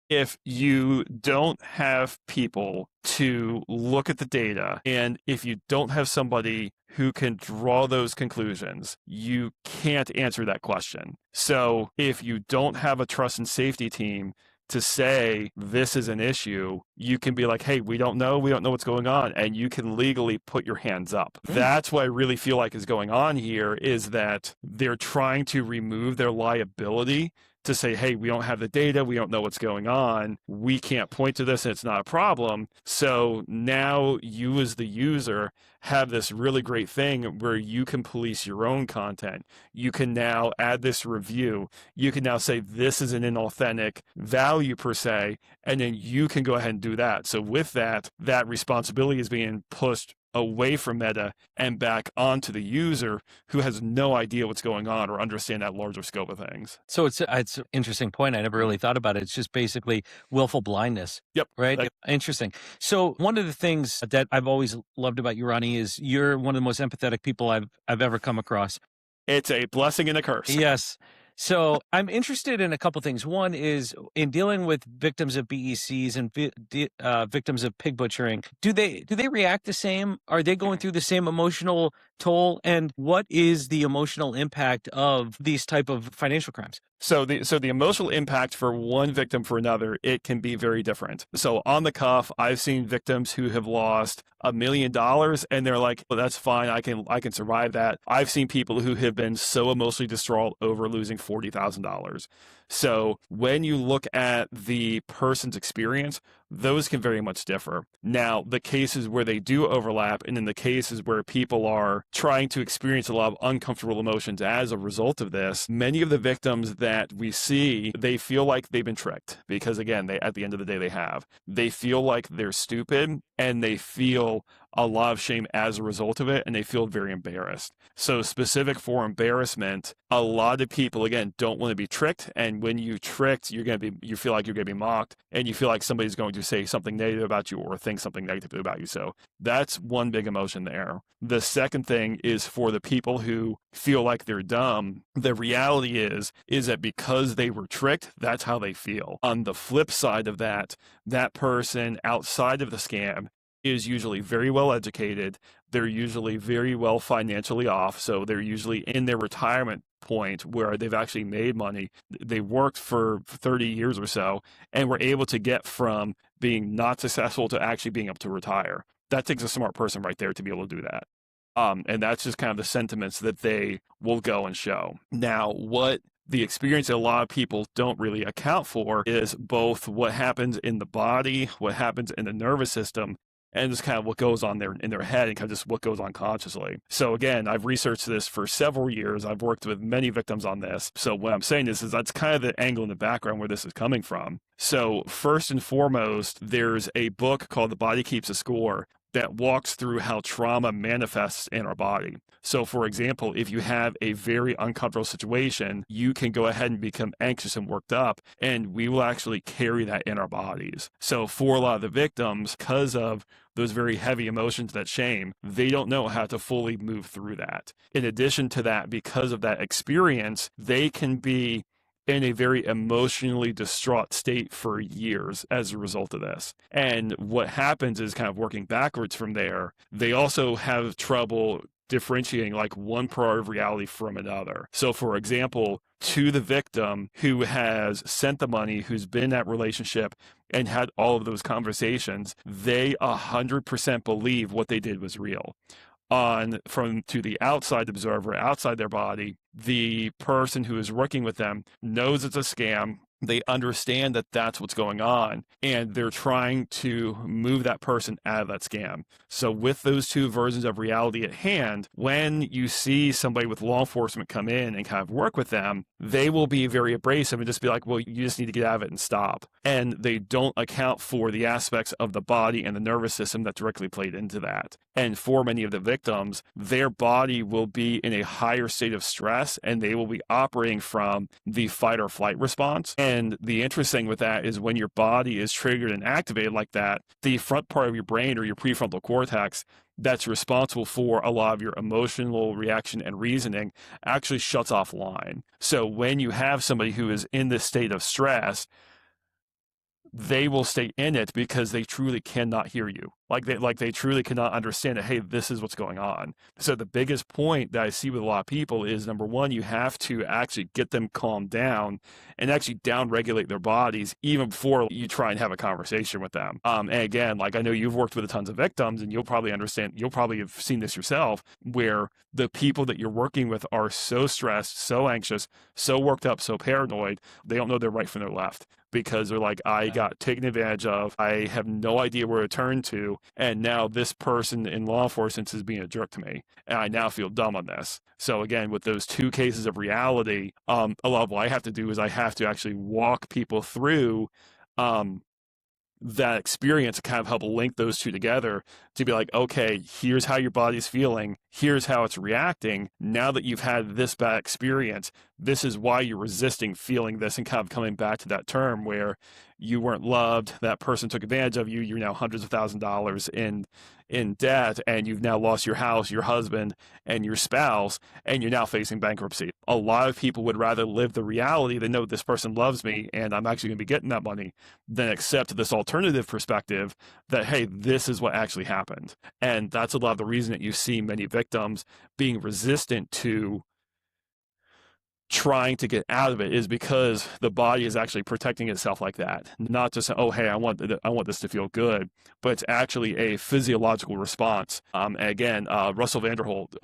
If you don't have people to look at the data, and if you don't have somebody who can draw those conclusions, you can't answer that question. So if you don't have a trust and safety team to say this is an issue, you can be like, hey, we don't know what's going on, and you can legally put your hands up. That's what I really feel like is going on here, is that they're trying to remove their liability to say, hey, we don't have the data, we don't know what's going on, we can't point to this, and it's not a problem. So now you as the user have this really great thing where you can police your own content. You can now add this review. You can now say this is an inauthentic value per se, and then you can go ahead and do that. So with that, that responsibility is being pushed away from Meta and back onto the user who has no idea what's going on or understand that larger scope of things. So it's an interesting point. I never really thought about it. It's just basically willful blindness. Yep. Right. Interesting. So one of the things that I've always loved about you, Ronnie, is you're one of the most empathetic people I've ever come across. It's a blessing and a curse. Yes. So I'm interested in a couple things. One is in dealing with victims of BECs and victims of pig butchering. Do they react the same? Are they going through the same emotional toll? And what is the emotional impact of these type of financial crimes? So the emotional impact for one victim for another, it can be very different. So on the cuff, I've seen victims who have lost $1 million and they're like, well, that's fine. I can survive that. I've seen people who have been so emotionally distraught over losing $40,000. So when you look at the person's experience, those can very much differ. Now, the cases where they do overlap, and in the cases where people are trying to experience a lot of uncomfortable emotions as a result of this, many of the victims that we see, they feel like they've been tricked because, again, at the end of the day, they feel like they're stupid and they feel a lot of shame as a result of it, and they feel very embarrassed. So specific for embarrassment, a lot of people, again, don't want to be tricked. And when you tricked, you feel like you're going to be mocked, and you feel like somebody's going to say something negative about you or think something negative about you. So that's one big emotion there. The second thing is for the people who feel like they're dumb. The reality is that because they were tricked, that's how they feel. On the flip side of that, that person outside of the scam is usually very well educated. They're usually very well financially off. So they're usually in their retirement point where they've actually made money. They worked for 30 years or so and were able to get from being not successful to actually being able to retire. That takes a smart person right there to be able to do that. And that's just kind of the sentiments that they will go and show. Now, what the experience that a lot of people don't really account for is both what happens in the body, what happens in the nervous system, and just kind of what goes on there in their head and kind of just what goes on consciously. So again, I've researched this for several years. I've worked with many victims on this. So what I'm saying is that's kind of the angle in the background where this is coming from. So first and foremost, there's a book called The Body Keeps a Score that walks through how trauma manifests in our body. So for example, if you have a very uncomfortable situation, you can go ahead and become anxious and worked up, and we will actually carry that in our bodies. So for a lot of the victims, because of those very heavy emotions, that shame, they don't know how to fully move through that. In addition to that, because of that experience, they can be in a very emotionally distraught state for years as a result of this. And what happens is kind of working backwards from there, they also have trouble differentiating like one part of reality from another. So for example, to the victim who has sent the money, who's been in that relationship and had all of those conversations, they 100% believe what they did was real. To the outside observer, outside their body, the person who is working with them knows it's a scam. They understand that that's what's going on, and they're trying to move that person out of that scam. So with those two versions of reality at hand, when you see somebody with law enforcement come in and kind of work with them, they will be very abrasive and just be like, well, you just need to get out of it and stop. And they don't account for the aspects of the body and the nervous system that directly played into that. And for many of the victims, their body will be in a higher state of stress, and they will be operating from the fight or flight response. And the interesting with that is when your body is triggered and activated like that, the front part of your brain or your prefrontal cortex that's responsible for a lot of your emotional reaction and reasoning actually shuts offline. So when you have somebody who is in this state of stress, they will stay in it because they truly cannot hear you. Like they truly cannot understand that, hey, this is what's going on. So the biggest point that I see with a lot of people is, number one, you have to actually get them calmed down and actually down regulate their bodies even before you try and have a conversation with them. And again, like, I know you've worked with tons of victims, and you'll probably have seen this yourself, where the people that you're working with are so stressed, so anxious, so worked up, so paranoid, they don't know their right from their left, because they're like, I got taken advantage of. I have no idea where to turn to. And now this person in law enforcement is being a jerk to me. And I now feel dumb on this. So again, with those two cases of reality, a lot of what I have to do is I have to actually walk people through that experience to kind of help link those two together, to be like, okay, here's how your body's feeling, here's how it's reacting. Now that you've had this bad experience, this is why you're resisting feeling this, and kind of coming back to that term where you weren't loved, that person took advantage of you, you're now hundreds of thousands of dollars in debt, and you've now lost your house, your husband, and your spouse, and you're now facing bankruptcy. A lot of people would rather live the reality that, no, this person loves me and I'm actually going to be getting that money, than accept this alternative perspective that, hey, this is what actually happened. And that's a lot of the reason that you see many victims being resistant to trying to get out of it, is because the body is actually protecting itself like that. Not just, oh, hey, I want this to feel good, but it's actually a physiological response. And again, Russell Vanderholt,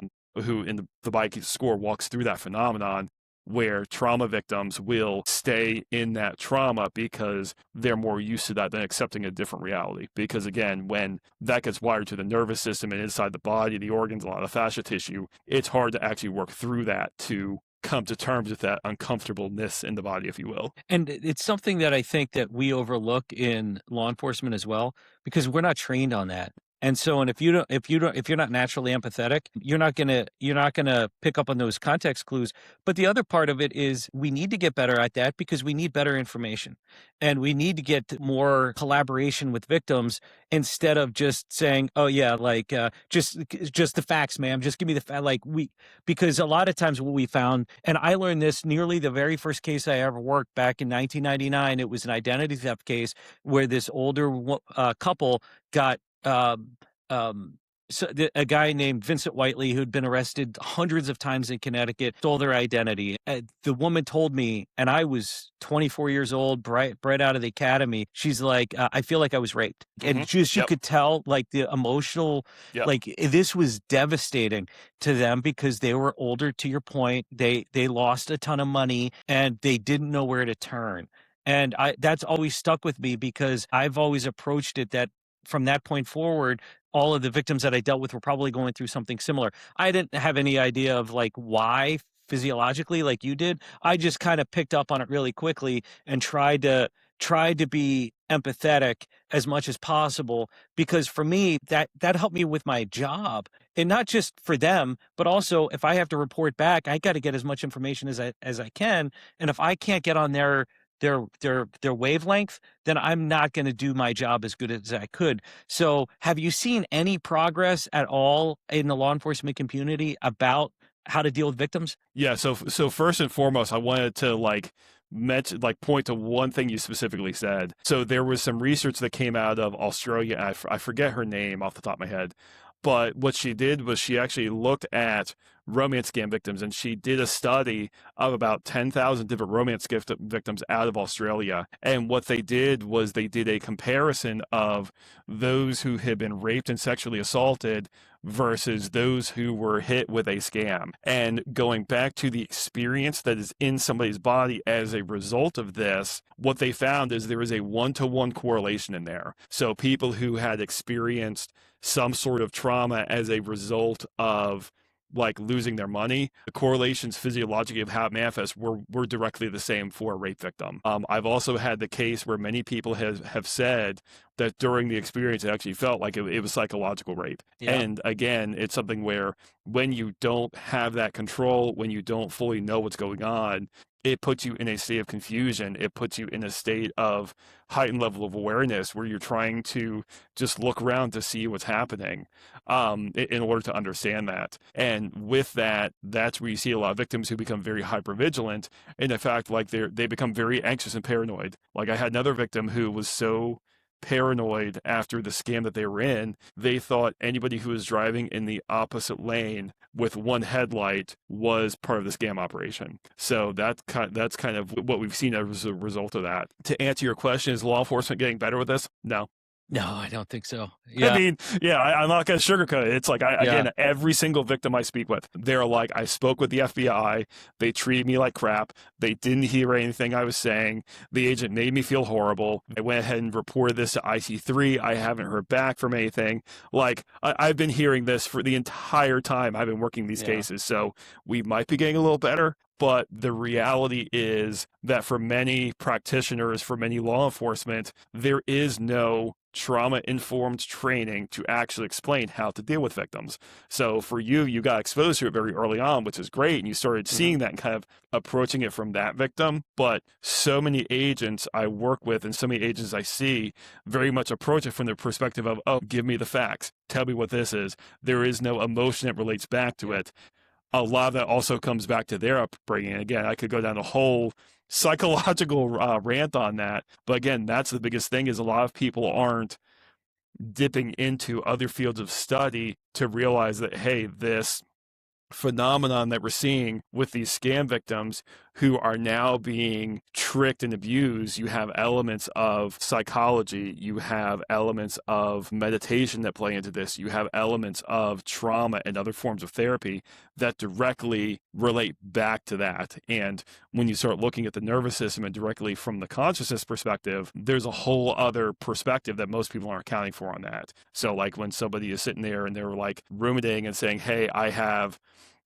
who in the BEC score walks through that phenomenon, where trauma victims will stay in that trauma because they're more used to that than accepting a different reality. Because again, when that gets wired to the nervous system and inside the body, the organs, a lot of fascia tissue, it's hard to actually work through that to come to terms with that uncomfortableness in the body, if you will. And it's something that I think that we overlook in law enforcement as well, because we're not trained on that. And so, and if you're not naturally empathetic, you're not gonna pick up on those context clues. But the other part of it is, we need to get better at that, because we need better information, and we need to get more collaboration with victims, instead of just saying, oh yeah, like, just the facts, ma'am, just give me the because a lot of times what we found, and I learned this nearly the very first case I ever worked back in 1999, it was an identity theft case where this older couple got a guy named Vincent Whiteley, who'd been arrested hundreds of times in Connecticut, stole their identity. The woman told me, and I was 24 years old, bright out of the academy. She's like, I feel like I was raped. And just, you could tell, like, the emotional, like, this was devastating to them, because they were older, to your point. They lost a ton of money, and they didn't know where to turn. And that's always stuck with me, because I've always approached it that from that point forward, all of the victims that I dealt with were probably going through something similar. I didn't have any idea of, like, why physiologically, like you did. I just kind of picked up on it really quickly and tried to be empathetic as much as possible, because for me, that helped me with my job, and not just for them, but also if I have to report back, I got to get as much information as I can. And if I can't get on their wavelength, then I'm not going to do my job as good as I could. So have you seen any progress at all in the law enforcement community about how to deal with victims? Yeah. So first and foremost, I wanted to point to one thing you specifically said. So there was some research that came out of Australia. I forget her name off the top of my head, but what she did was she actually looked at romance scam victims, and she did a study of about 10,000 different romance victims out of Australia. And what they did was they did a comparison of those who had been raped and sexually assaulted versus those who were hit with a scam. And going back to the experience that is in somebody's body as a result of this, what they found is there is a 1-to-1 correlation in there. So people who had experienced some sort of trauma as a result of, like, losing their money, the correlations physiologically of how it manifests were directly the same for a rape victim. I've also had the case where many people have said that during the experience, it actually felt like it was psychological rape. Yeah. And again, it's something where when you don't have that control, when you don't fully know what's going on, it puts you in a state of confusion. It puts you in a state of heightened level of awareness where you're trying to just look around to see what's happening in order to understand that. And with that, that's where you see a lot of victims who become very hypervigilant. And in fact, like they become very anxious and paranoid. Like I had another victim who was so paranoid after the scam that they were in. They thought anybody who was driving in the opposite lane with one headlight was part of the scam operation. So that's kind of what we've seen as a result of that. To answer your question, is law enforcement getting better with this? No. No, I don't think so. Yeah. I mean, yeah, I'm not going to sugarcoat it. It's like, Yeah. again, every single victim I speak with, they're like, I spoke with the FBI. They treated me like crap. They didn't hear anything I was saying. The agent made me feel horrible. I went ahead and reported this to IC3. I haven't heard back from anything. Like, I've been hearing this for the entire time I've been working these cases. So we might be getting a little better. But the reality is that for many practitioners, for many law enforcement, there is no trauma-informed training to actually explain how to deal with victims. So for you, you got exposed to it very early on, which is great, and you started seeing that and kind of approaching it from that victim. But so many agents I work with and so many agents I see very much approach it from the perspective of, oh, give me the facts. Tell me what this is. There is no emotion that relates back to it. A lot of that also comes back to their upbringing. Again, I could go down a whole psychological rant on that. But again, that's the biggest thing, is a lot of people aren't dipping into other fields of study to realize that, hey, this phenomenon that we're seeing with these scam victims who are now being tricked and abused, you have elements of psychology, you have elements of meditation that play into this, you have elements of trauma and other forms of therapy that directly relate back to that. And when you start looking at the nervous system and directly from the consciousness perspective, there's a whole other perspective that most people aren't accounting for on that. So like when somebody is sitting there and they're like ruminating and saying, hey, I have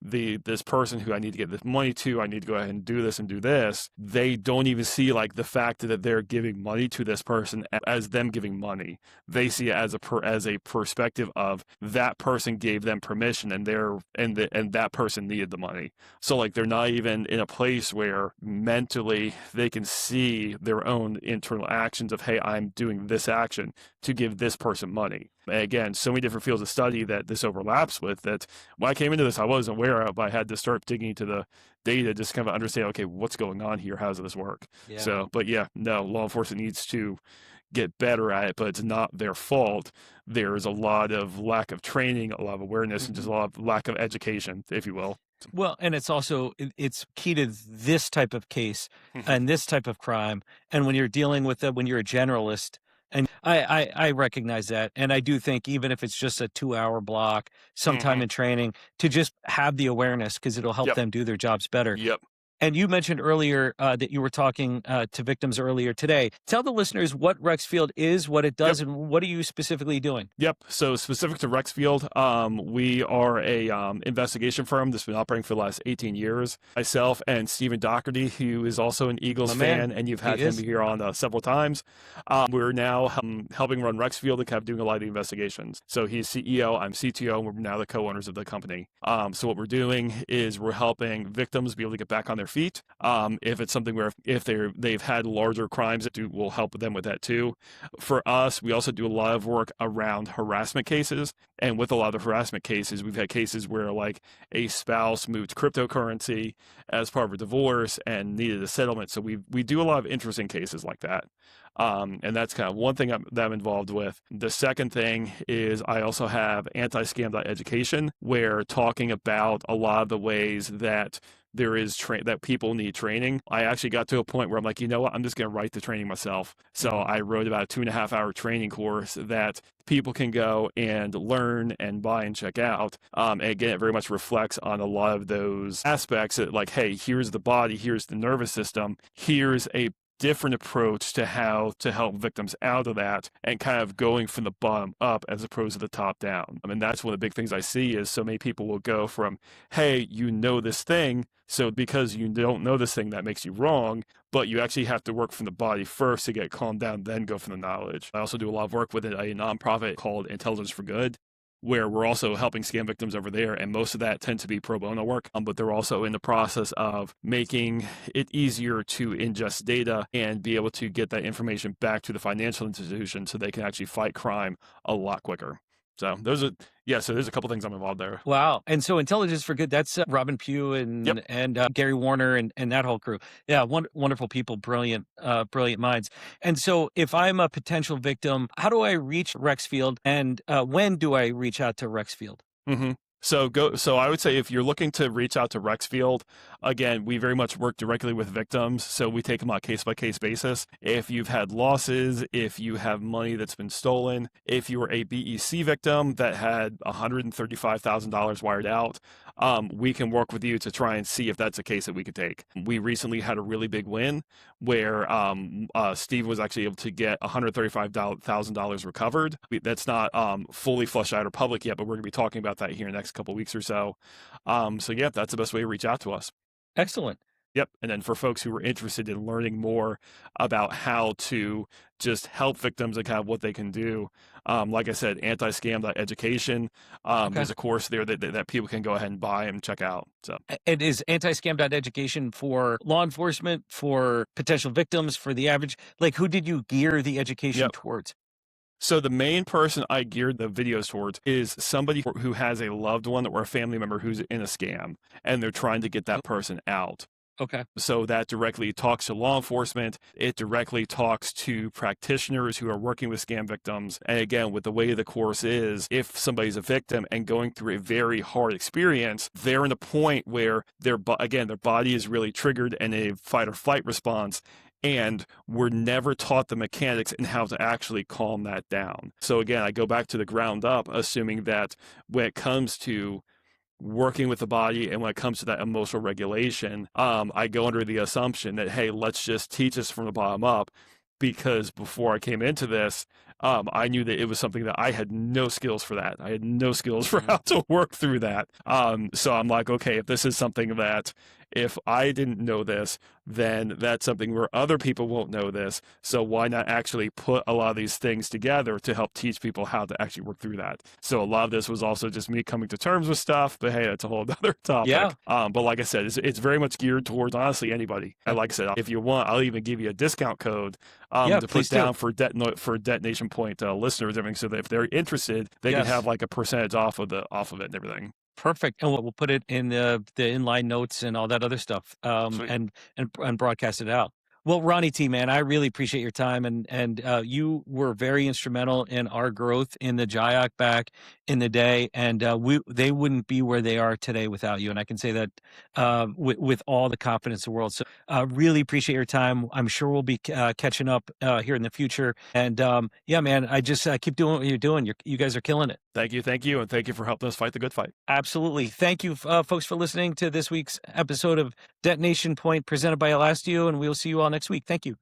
this person who I need to get this money to, I need to go ahead and do this and do this, they don't even see like the fact that they're giving money to this person as them giving money. They see it as a perspective of that person gave them permission and that person needed the money. So like they're not even in a place where mentally they can see their own internal actions of, hey, I'm doing this action to give this person money. And again, so many different fields of study that this overlaps with, that when I came into this, I wasn't aware of. I had to start digging into the data, just kind of understand, okay, what's going on here? How does this work? Yeah. So, but yeah, no, law enforcement needs to get better at it, but it's not their fault. There's a lot of lack of training, a lot of awareness, and just a lot of lack of education, if you will. Well, and it's also, it's key to this type of case and this type of crime. And when you're dealing with it, when you're a generalist, and I recognize that. And I do think even if it's just a 2-hour block, sometime in training, to just have the awareness, because it'll help them do their jobs better. Yep. And you mentioned earlier that you were talking to victims earlier today. Tell the listeners what Rexxfield is, what it does, and what are you specifically doing? Yep. So specific to Rexxfield, we are a investigation firm that's been operating for the last 18 years. Myself and Stephen Doherty, who is also an Eagles fan, and you've had him here on several times. We're now helping run Rexxfield and kind of doing a lot of the investigations. So he's CEO, I'm CTO, and we're now the co-owners of the company. So what we're doing is we're helping victims be able to get back on their feet. If it's something where if they've had larger crimes, we'll help them with that too. For us, we also do a lot of work around harassment cases. And with a lot of harassment cases, we've had cases where like a spouse moved cryptocurrency as part of a divorce and needed a settlement. So we do a lot of interesting cases like that. And that's kind of one thing that I'm involved with. The second thing is I also have anti-scam.education, where talking about a lot of the ways that there is that people need training. I actually got to a point where I'm like, you know what, I'm just going to write the training myself. So I wrote about a 2.5-hour training course that people can go and learn and buy and check out. And again, it very much reflects on a lot of those aspects that like, hey, here's the body, here's the nervous system, here's a different approach to how to help victims out of that, and kind of going from the bottom up as opposed to the top down. I mean, that's one of the big things I see is so many people will go from, hey, you know this thing, so because you don't know this thing, that makes you wrong, but you actually have to work from the body first to get calmed down, then go from the knowledge. I also do a lot of work with a nonprofit called Intelligence for Good, where we're also helping scam victims over there. And most of that tends to be pro bono work, but they're also in the process of making it easier to ingest data and be able to get that information back to the financial institution so they can actually fight crime a lot quicker. So those are, Yeah, so there's a couple things I'm involved there. Wow. And so Intelligence for Good, that's Robin Pugh and Yep. Gary Warner and that whole crew. Yeah, wonderful people, brilliant minds. And so if I'm a potential victim, how do I reach Rexxfield, and when do I reach out to Rexxfield? Mm-hmm. So I would say if you're looking to reach out to Rexxfield, again, we very much work directly with victims. So we take them on a case by case basis. If you've had losses, if you have money that's been stolen, if you were a BEC victim that had $135,000 wired out, we can work with you to try and see if that's a case that we could take. We recently had a really big win where Steve was actually able to get $135,000 recovered. That's not fully flushed out or public yet, but we're going to be talking about that here in the next couple of weeks or so. So yeah, that's the best way to reach out to us. Excellent. Yep. And then for folks who are interested in learning more about how to just help victims and kind of what they can do, like I said, antiscam.education. There's a course there that people can go ahead and buy and check out. So it is antiscam.education for law enforcement, for potential victims, for the average. Like, who did you gear the education towards? So the main person I geared the videos towards is somebody who has a loved one or a family member who's in a scam, and they're trying to get that person out. Okay. So that directly talks to law enforcement. It directly talks to practitioners who are working with scam victims. And again, with the way the course is, if somebody's a victim and going through a very hard experience, they're in a point where their body is really triggered in a fight or flight response. And we're never taught the mechanics and how to actually calm that down. So again, I go back to the ground up, assuming that when it comes to working with the body and when it comes to that emotional regulation, I go under the assumption that, hey, let's just teach us from the bottom up. Because before I came into this, I knew that it was something that I had no skills for that. I had no skills for how to work through that. So I'm like, okay, if this is something that if I didn't know this, then that's something where other people won't know this. So why not actually put a lot of these things together to help teach people how to actually work through that? So a lot of this was also just me coming to terms with stuff, but hey, that's a whole other topic. Yeah. But like I said, it's very much geared towards, honestly, anybody. And like I said, if you want, I'll even give you a discount code to put down for Detonation Point listeners, everything, so that if they're interested, they can have like a percentage off of it and everything. Perfect. And we'll put it in the inline notes and all that other stuff, and broadcast it out. Well, Ronnie T, man, I really appreciate your time, and you were very instrumental in our growth in the JIAC back in the day, and they wouldn't be where they are today without you. And I can say that with all the confidence in the world. So really appreciate your time. I'm sure we'll be catching up here in the future. And yeah, man, I just keep doing what you're doing. You guys are killing it. Thank you, and thank you for helping us fight the good fight. Absolutely. Thank you, folks, for listening to this week's episode of Detonation Point presented by Elastio, and we'll see you all next week. Thank you.